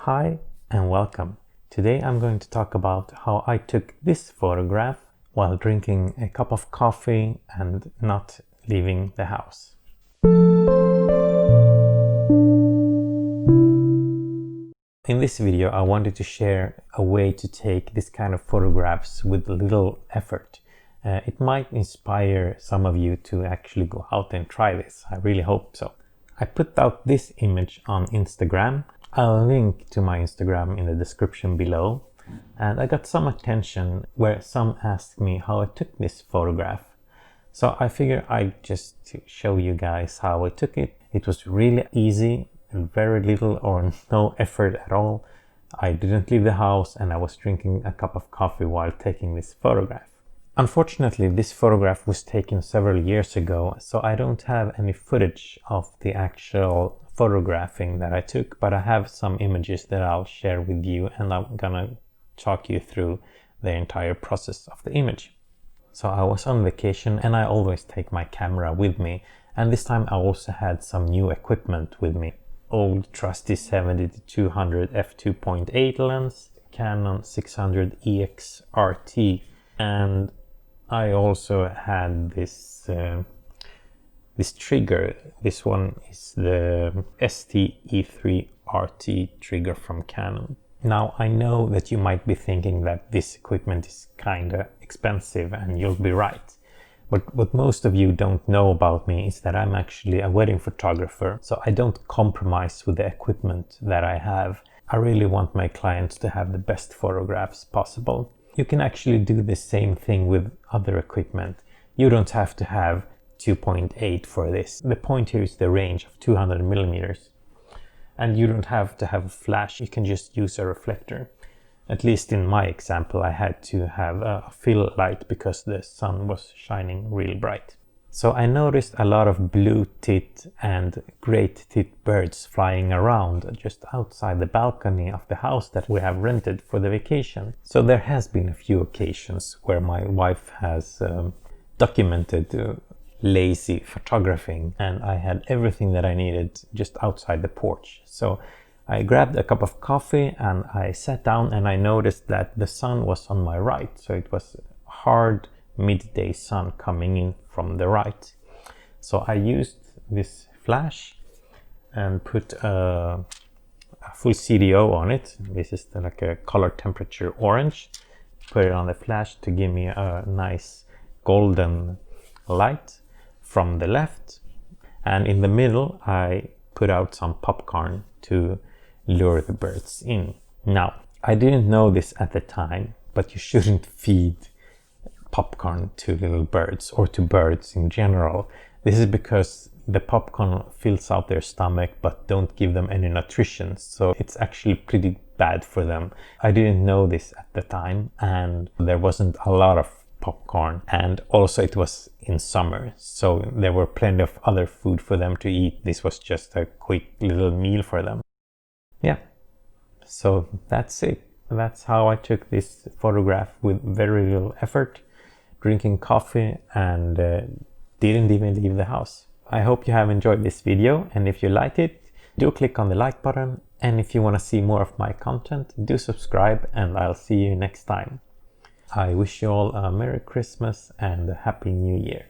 Hi and welcome. Today I'm going to talk about how I took this photograph while drinking a cup of coffee and not leaving the house. In this video I wanted to share a way to take this kind of photographs with little effort. It might inspire some of you to actually go out and try this. I really hope so. I put out this image on Instagram. I'll link to my Instagram in the description below. And I got some attention where some asked me how I took this photograph. So I figured I'd just show you guys how I took it. It was really easy and very little or no effort at all. I didn't leave the house and I was drinking a cup of coffee while taking this photograph. Unfortunately, this photograph was taken several years ago, so I don't have any footage of the actual photographing that I took, but I have some images that I'll share with you, and I'm gonna talk you through the entire process of the image. So I was on vacation and I always take my camera with me, and this time I also had some new equipment with me. Old trusty 70-200 f2.8 lens, Canon 600 and I also had this trigger. This one is the ST-E3-RT trigger from Canon. Now I know that you might be thinking that this equipment is kinda expensive, and you'll be right. But what most of you don't know about me is that I'm actually a wedding photographer, so I don't compromise with the equipment that I have. I really want my clients to have the best photographs possible. You can actually do the same thing with other equipment. You don't have to have 2.8 for this. The point here is the range of 200 millimeters. And you don't have to have a flash, you can just use a reflector. At least in my example, I had to have a fill light because the sun was shining real bright. So I noticed a lot of blue tit and great tit birds flying around just outside the balcony of the house that we have rented for the vacation. So there has been a few occasions where my wife has documented lazy photographing, and I had everything that I needed just outside the porch. So I grabbed a cup of coffee and I sat down, and I noticed that the sun was on my right. So it was hard midday sun coming in from the right. So I used this flash and put a full CDO on it. This is like a color temperature orange. Put it on the flash to give me a nice golden light from the left. And in the middle I put out some popcorn to lure the birds in. Now, I didn't know this at the time, but you shouldn't feed popcorn to little birds or to birds in general. This is because the popcorn fills out their stomach but don't give them any nutrition, so it's actually pretty bad for them. I didn't know this at the time, and there wasn't a lot of popcorn, and also it was in summer, so there were plenty of other food for them to eat. This was just a quick little meal for them. Yeah, so that's it. That's how I took this photograph with very little effort, drinking coffee, and didn't even leave the house. I hope you have enjoyed this video, and if you liked it, do click on the like button, and if you want to see more of my content, do subscribe, and I'll see you next time. I wish you all a Merry Christmas and a Happy New Year.